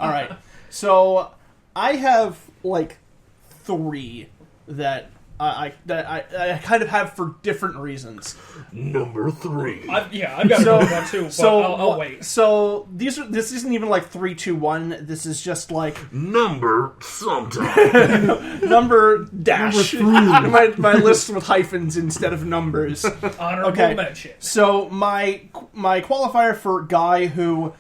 All right. So I have like 3 that I kind of have for different reasons. Number 3. I've got a one too, but I'll wait. So this isn't even like 3, 2, 1. This is just like number sometime. number dash. Number 3. my list with hyphens instead of numbers. Honorable mention. So my qualifier for guy who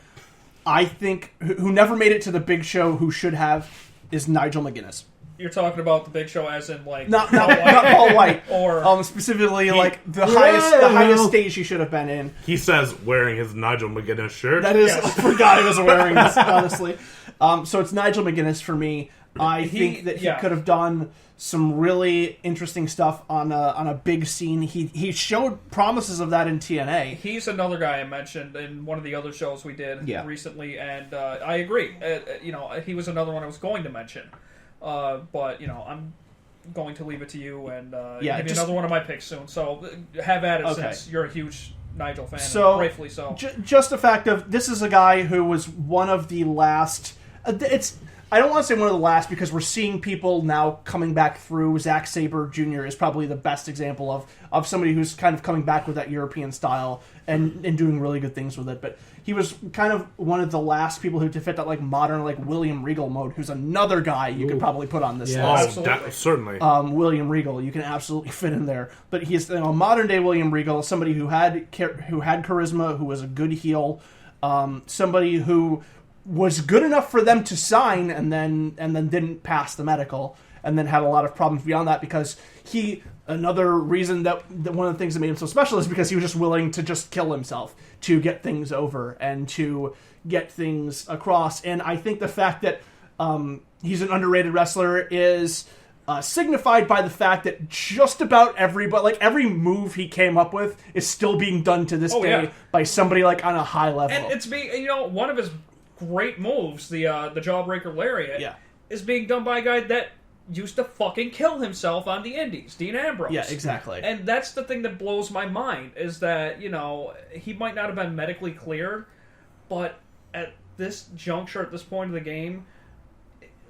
I think who never made it to the big show who should have is Nigel McGuinness. You're talking about the Big Show as in, like... Not Paul White. Or... specifically, the highest stage he should have been in. He says wearing his Nigel McGuinness shirt. That is... Yes. I forgot he was wearing this, honestly. So it's Nigel McGuinness for me. I think that he could have done some really interesting stuff on a big scene. He showed promises of that in TNA. He's another guy I mentioned in one of the other shows we did recently, and I agree. He was another one I was going to mention. But I'm going to leave it to you and give me another one of my picks soon. So have at it since you're a huge Nigel fan, and rightfully so. Just the fact of this is a guy who was one of the last. I don't want to say one of the last because we're seeing people now coming back through. Zack Sabre Jr. is probably the best example of somebody who's kind of coming back with that European style and doing really good things with it. But he was kind of one of the last people who to fit that like modern like William Regal mode, who's another guy you could probably put on this list. Certainly. William Regal, you can absolutely fit in there. But he's modern day William Regal, somebody who had charisma, who was a good heel, somebody who was good enough for them to sign and then didn't pass the medical and then had a lot of problems beyond that because another reason that one of the things that made him so special is because he was just willing to just kill himself to get things over and to get things across. And I think the fact that he's an underrated wrestler is signified by the fact that just about every move he came up with is still being done to this day by somebody like on a high level. And it's one of his great moves, the Jawbreaker Lariat, is being done by a guy that used to fucking kill himself on the indies, Dean Ambrose. Yeah, exactly. And that's the thing that blows my mind, is that, he might not have been medically cleared, but at this juncture, at this point of the game,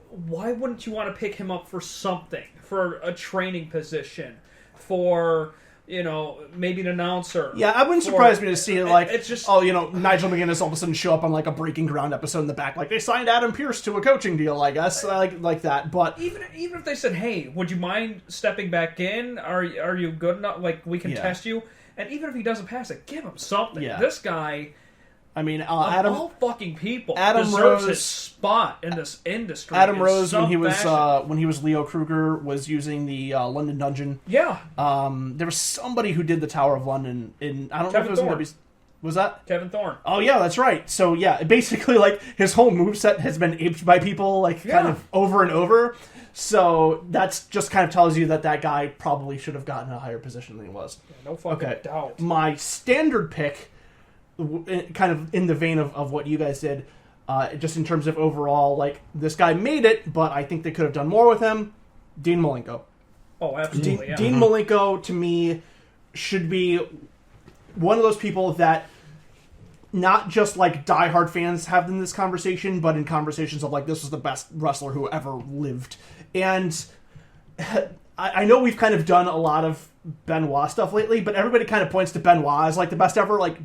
why wouldn't you want to pick him up for something? For a training position? For... maybe an announcer. Yeah, it wouldn't surprise me to see it's just Nigel McGuinness all of a sudden show up on like a Breaking Ground episode in the back, like they signed Adam Pearce to a coaching deal, I guess, like that. But even if they said, "Hey, would you mind stepping back in? Are you good enough? Like we can test you." And even if he doesn't pass it, give him something. Yeah. This guy. I mean, Adam, all fucking people Adam deserves Rose, his spot in this industry. Adam Rose, when he was Leo Kruger, was using the London Dungeon. Yeah. There was somebody who did the Tower of London I don't know if it was Thorne. Was that Kevin Thorne? Oh yeah, that's right. So yeah, basically like his whole moveset has been aped by people kind of over and over. So that's just kind of tells you that guy probably should have gotten a higher position than he was. Yeah, no fucking doubt. My standard pick, kind of in the vein of what you guys did, just in terms of overall, like, this guy made it, but I think they could have done more with him, Dean Malenko. Oh, absolutely, Dean Malenko, to me, should be one of those people that not just, like, diehard fans have in this conversation, but in conversations of, like, this was the best wrestler who ever lived. And I know we've kind of done a lot of Benoit stuff lately, but everybody kind of points to Benoit as, like, the best ever, like,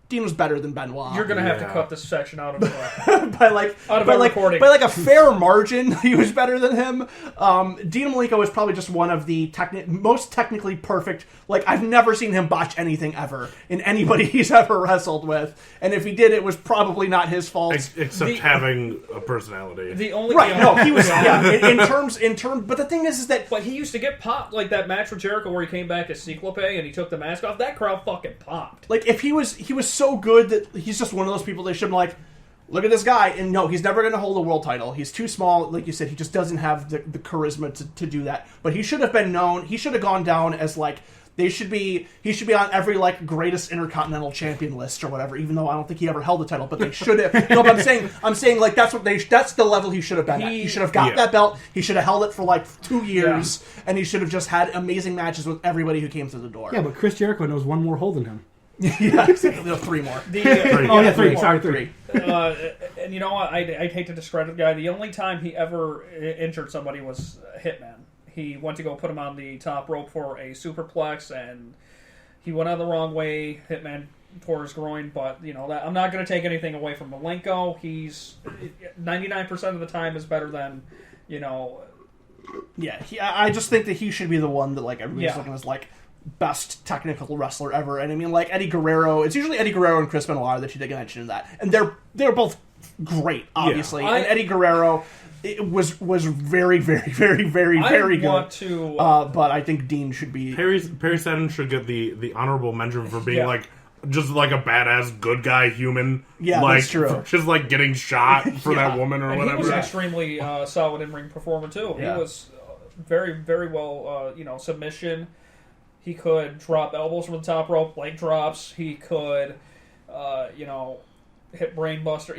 Dean was better than Benoit. You're gonna have to cut this section out of recording. By like a fair margin, he was better than him. Dean Malenko is probably just one of the most technically perfect. Like, I've never seen him botch anything ever in anybody he's ever wrestled with, and if he did, it was probably not his fault. Except having a personality. The only he was in terms. But the thing is that. But he used to get popped, like that match with Jericho where he came back as Cyclope and he took the mask off. That crowd fucking popped. Like, if he was so good that he's just one of those people they should be like, look at this guy, and no, he's never going to hold a world title. He's too small, like you said. He just doesn't have the charisma to do that. But he should have been known. He should have gone down as like he should be on every like greatest intercontinental champion list or whatever. Even though I don't think he ever held the title, but they should have. No, but I'm saying like that's the level he should have been at. He should have got that belt. He should have held it for like 2 years, and he should have just had amazing matches with everybody who came through the door. Yeah, but Chris Jericho knows one more hole than him. Yeah, exactly. No, 3 more. Three. more. Sorry, 3. And you know what? I'd hate to discredit the guy. The only time he ever injured somebody was Hitman. He went to go put him on the top rope for a superplex, and he went out the wrong way. Hitman tore his groin, but I'm not going to take anything away from Malenko. He's 99% of the time is better than Yeah, I just think that he should be the one that like everybody's Yeah. looking as like best technical wrestler ever. And I mean, like Eddie Guerrero, it's usually Eddie Guerrero and Chris Benoit that you take mention of that, and they're both great, obviously. Yeah. And Eddie Guerrero was very, very, very, very, very good. Want to, but I think Dean should be. Perry Saturn should get the honorable mention for being Yeah. like just like a badass good guy human. Yeah, like, that's true. Just like getting shot for Yeah. that woman or and whatever. he was an extremely solid in-ring performer too. Yeah. He was very, very well, submission. He could drop elbows from the top rope, leg drops. He could, hit brainbuster.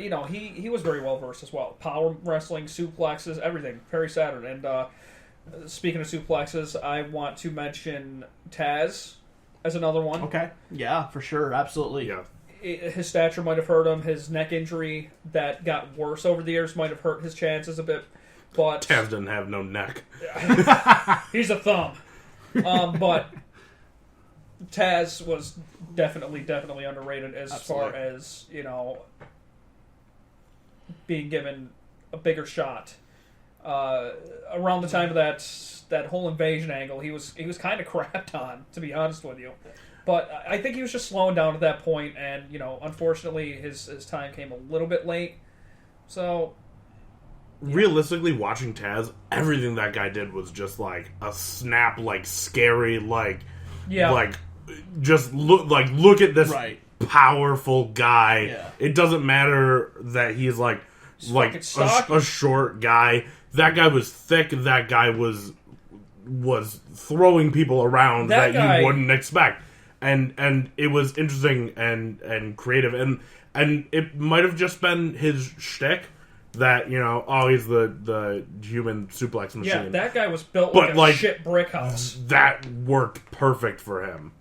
He was very well versed as well. Power wrestling, suplexes, everything. Perry Saturn. And speaking of suplexes, I want to mention Taz as another one. Okay. Yeah, for sure. Absolutely. Yeah. His stature might have hurt him. His neck injury that got worse over the years might have hurt his chances a bit. But Taz didn't have no neck. he's a thumb. But Taz was definitely underrated as Absolutely. far as being given a bigger shot. Around the time of that whole invasion angle, he was kind of crapped on, to be honest with you. But I think he was just slowing down at that point, and unfortunately, his time came a little bit late. So Realistically, watching Taz, everything that guy did was just like a snap, like scary, like yeah, like just look at this Right. powerful guy. Yeah. It doesn't matter that he's like fucking stocky. a short guy. That guy was thick. That guy was throwing people around That that, guy- you wouldn't expect. And it was interesting and creative, and it might have just been his shtick that he's the human suplex machine. yeah, that guy was built But, like a like, shit brick house. That worked perfect for him,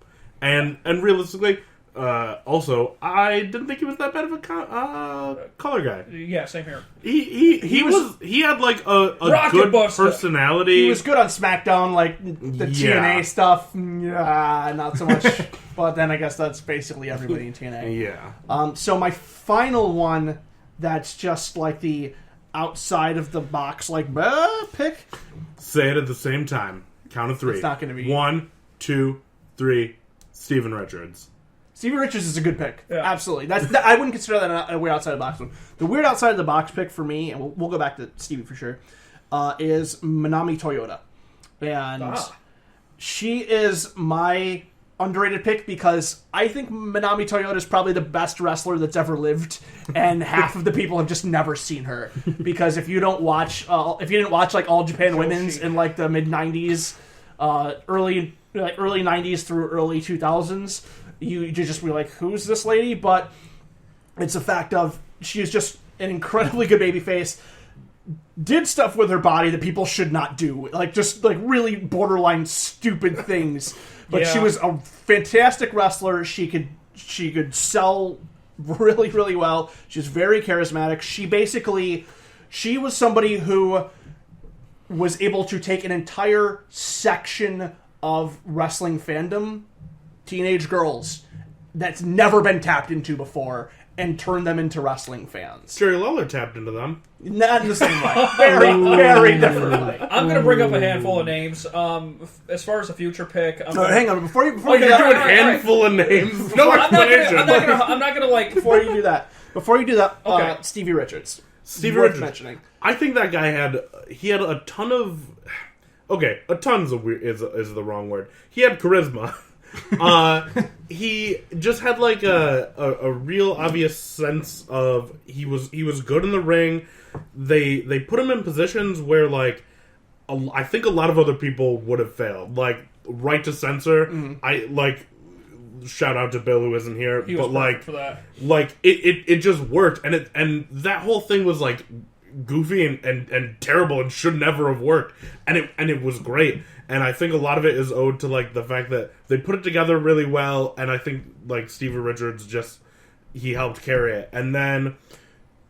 and realistically, also I didn't think he was that bad of a color guy. Yeah, same here. He had like a Rocket good Buster. personality. He was good on SmackDown, like the Yeah. TNA stuff. Yeah, not so much. But then I guess that's basically everybody in TNA. Yeah. So my final one, that's just like the outside of the box, like pick. Say it at the same time. Count of 3. It's not gonna be- 1, 2, 3. Steven Richards. Stevie Richards is a good pick. Yeah. Absolutely. I wouldn't consider that a weird outside of the box one. The weird outside of the box pick for me, and we'll go back to Stevie for sure, is Manami Toyota. And she is my underrated pick because I think Manami Toyota is probably the best wrestler that's ever lived, and half of the people have just never seen her. Because if you didn't watch like All Japan Women's in like the mid '90s, early '90s through early 2000s, you just be like, who's this lady? But it's a fact of she is just an incredibly good babyface. Did stuff with her body that people should not do, like just like really borderline stupid things. But she Yeah. was a fantastic wrestler. She could sell really, really well. She was very charismatic. She was somebody who was able to take an entire section of wrestling fandom, teenage girls, that's never been tapped into before, and turn them into wrestling fans. Jerry Lawler tapped into them. Not in the same way. Very, very different way. I'm going to bring up a handful of names. As far as a future pick, Hang on, before you Okay, do You're that, doing all right. handful of names. No I'm explanation. not gonna like. before you do that, Okay. Stevie Richards. Stevie Worth Richards. mentioning. I think that guy had a ton of. Okay, a ton's is the wrong word. He had charisma. He just had like a real obvious sense of he was good in the ring. They put him in positions where like I think a lot of other people would have failed. Like right to censor. Mm-hmm. I like shout out to Bill who isn't here, He was but like perfect for that. like it just worked, and that whole thing was like goofy and terrible and should never have worked, and it was great. And I think a lot of it is owed to like the fact that they put it together really well, and I think like Stevie Richards he helped carry it. And then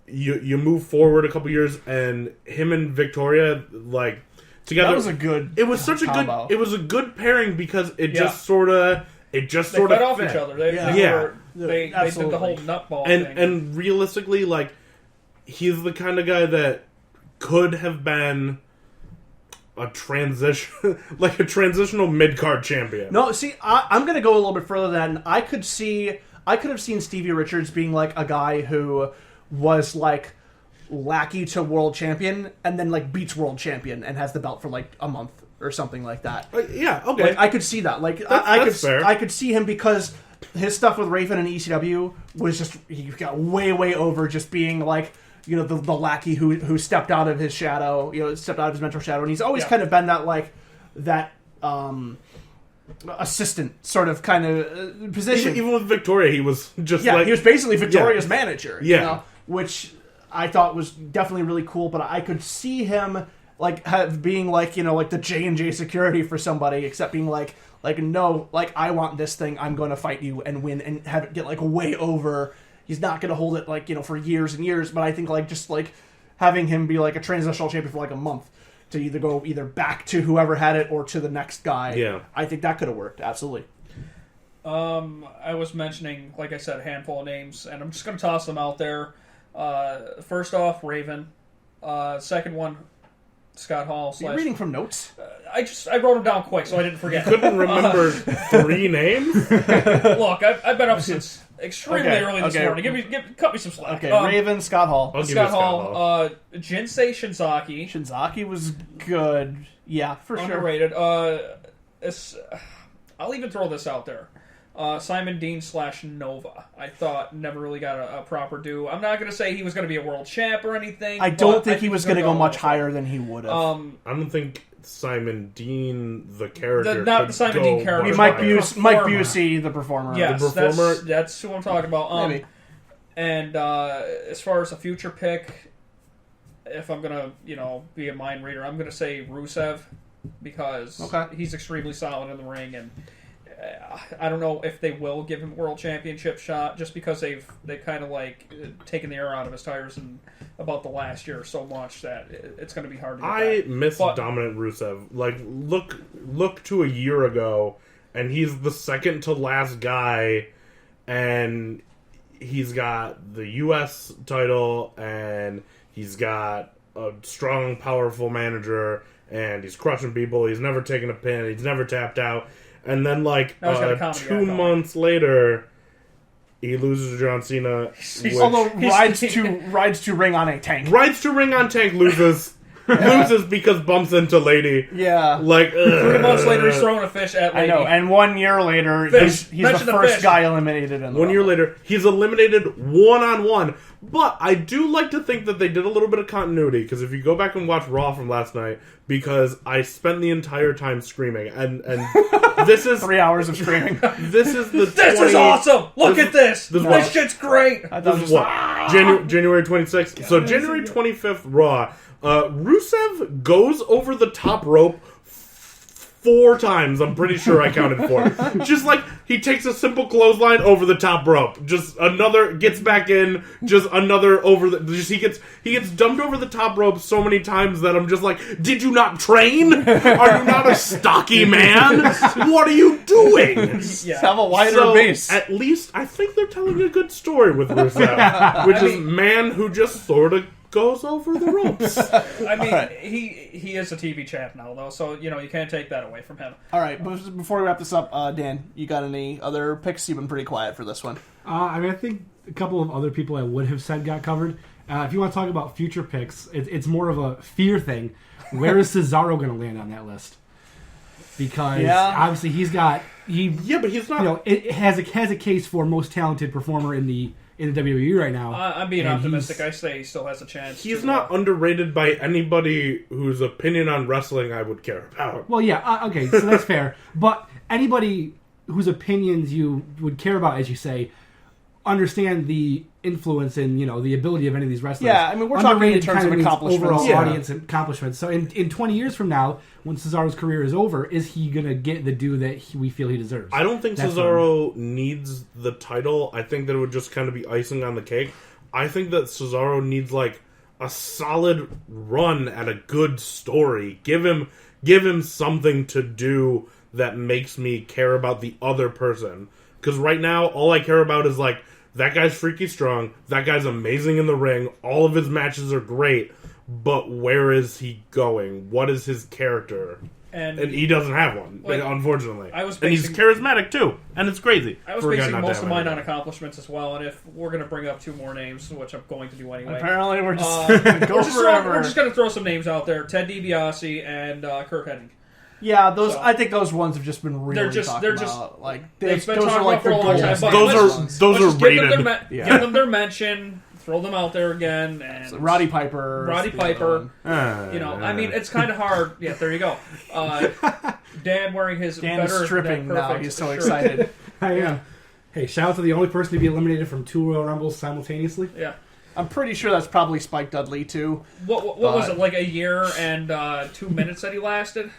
you move forward a couple years, and him and Victoria like together. That was a good. It was such combo. a good. It was a good pairing because it Yeah. just sort of. They fed off each other. They did the whole nutball thing. And realistically, like, he's the kind of guy that could have been a transitional mid-card champion. No, see, I'm going to go a little bit further than I could have seen Stevie Richards being like a guy who was like lackey to world champion and then like beats world champion and has the belt for like a month or something like that. Yeah, okay. Like, I could see that. Like that's fair. I could see him because his stuff with Raven and ECW was just he got way over just being like the lackey who stepped out of his shadow, stepped out of his mentor shadow, and he's always kind of been that assistant sort of kind of position. Even with Victoria, he was just he was basically Victoria's manager. Yeah, which I thought was definitely really cool. But I could see him like being like like the J&J security for somebody, except being like no, like I want this thing, I'm going to fight you and win and have it get like way over. He's not going to hold it like for years and years, but I think like just like having him be like a transitional champion for like a month to either back to whoever had it or to the next guy. Yeah, I think that could have worked absolutely. I was mentioning, like I said, a handful of names, and I'm just going to toss them out there. First off, Raven. Second one, Scott Hall. Are you reading from notes? I wrote them down quick so I didn't forget. Couldn't remember 3 names. Look, I've been up since extremely early this morning. Cut me some slack. Okay, Raven, Scott Hall. Scott Hall. Jinsei Shinzaki. Shinzaki was good. Yeah, for underrated. I'll even throw this out there. Simon Dean / Nova. I thought never really got a proper due. I'm not going to say he was going to be a world champ or anything. I don't think he was going to go much higher than he would have. I don't think Simon Dean, the character, not the Simon Dean character. Mike Busey, the performer. Yes, the performer. That's who I'm talking about. Maybe. And as far as a future pick, if I'm going to be a mind reader, I'm going to say Rusev because he's extremely solid in the ring, and I don't know if they will give him a world championship shot just because they've kind of like taken the air out of his tires and about the last year so much that it's going to be hard to get I back. miss dominant Rusev. Like look to a year ago, and he's the second to last guy, and he's got the U.S. title, and he's got a strong, powerful manager, and he's crushing people. He's never taken a pin. He's never tapped out. And then, 2 months later, he loses to John Cena. Although rides to ring on a tank. Rides to ring on tank, loses. Loses because bumps into Lady. Yeah. 3 months later, he's throwing a fish at Lady. I know, and 1 year later, he's the first guy eliminated. In the 1 year later, he's eliminated one-on-one. But I do like to think that they did a little bit of continuity, because if you go back and watch Raw from last night, because I spent the entire time screaming, and this is 3 hours of screaming. This is the This is awesome! Look at this! This shit's great! This is what? January 26th? So January 25th, Raw. Rusev goes over the top rope 4 times. I'm pretty sure I counted 4. Just like he takes a simple clothesline over the top rope, just another gets back in, just another over the. Just he gets dumped over the top rope so many times that I'm just like, did you not train? Are you not a stocky man? What are you doing? Yeah. Have a wider base. At least I think they're telling a good story with Rusev, which is man who just sort of goes over the ropes. I mean, he is a TV champ now, though, so you can't take that away from him. All right, but before we wrap this up, Dan, you got any other picks? You've been pretty quiet for this one. I think a couple of other people I would have said got covered. If you want to talk about future picks, it's more of a fear thing. Where is Cesaro going to land on that list? Because obviously but he's not. It has a case for most talented performer in the WWE right now. I'm being optimistic. I say he still has a chance. He's not underrated by anybody whose opinion on wrestling I would care about. Well, yeah, okay, so that's fair. But anybody whose opinions you would care about, as you say, understand the influence and the ability of any of these wrestlers. Yeah, I mean, we're talking in Underrated terms kind of means accomplishments. overall Yeah. audience and accomplishments. So in 20 years from now, when Cesaro's career is over, is he going to get the due that we feel he deserves? I don't think That's Cesaro needs the title. I think that it would just kind of be icing on the cake. I think that Cesaro needs like a solid run at a good story. Give him something to do that makes me care about the other person. Because right now, all I care about is like, that guy's freaky strong, that guy's amazing in the ring, all of his matches are great, but where is he going? What is his character? And he doesn't have one, Like, unfortunately. I was and he's basing- charismatic too, and it's crazy. I was for a guy basing not to most have of mine any. on accomplishments as well, and if we're going to bring up two more names, which I'm going to do anyway, Apparently, we're just go we're just forever. going to throw some names out there: Ted DiBiase and Kirk Hennig. Yeah, those. So- I think those ones have just been really They're talked just about. Like they've been those talked are like about for a the long time. goals. But Those let's are just give them rated. their Yeah. give them their mention, throw them out there again, and Roddy Piper. Roddy is the other Piper. one. I mean, it's kind of hard. Yeah, there you go. Dan wearing his Dan better is stripping than now. perfect He's so shirt. excited. I am. Hey, shout out to the only person to be eliminated from 2 Royal Rumbles simultaneously. Yeah. I'm pretty sure that's probably Spike Dudley too. What was it, like a year and 2 minutes that he lasted?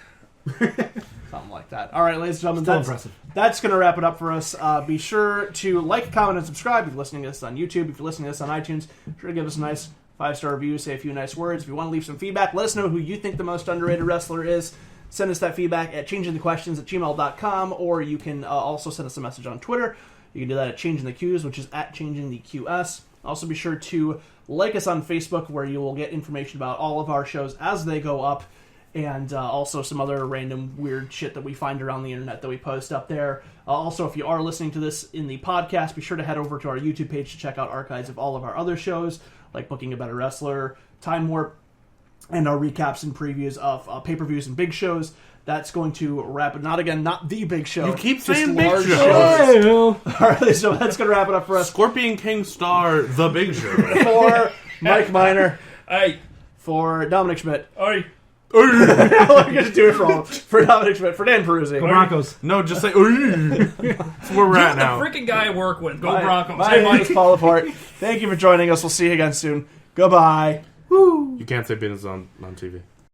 Something like that. All right, ladies and gentlemen, Still that's impressive. That's going to wrap it up for us. Be sure to like, comment, and subscribe if you're listening to this on YouTube. If you're listening to this on iTunes, be sure to give us a nice 5-star review, say a few nice words. If you want to leave some feedback, let us know who you think the most underrated wrestler is. Send us that feedback at changingthequestions@gmail.com, or you can also send us a message on Twitter. You can do that at Changing the Qs, which is at Changing the QS. Also, be sure to like us on Facebook, where you will get information about all of our shows as they go up, and also some other random weird shit that we find around the internet that we post up there. Also, if you are listening to this in the podcast, be sure to head over to our YouTube page to check out archives of all of our other shows, like Booking a Better Wrestler, Time Warp, and our recaps and previews of pay-per-views and big shows. That's going to wrap it. Not the big show. You keep just saying big large show. shows. Well, All right, so that's going to wrap it up for us. Scorpion King star The Big Show. For Mike Miner, Hey, for Dominic Schmidt. hey. I'm going to do it for Dominic Schmidt, for Dan Peruzzi. go Broncos. No, just say, that's where we're at The now. freaking guy I work with. Go My Broncos. name Hey, is Paul Laporte. Thank you for joining us. We'll see you again soon. Goodbye. You can't say business on TV.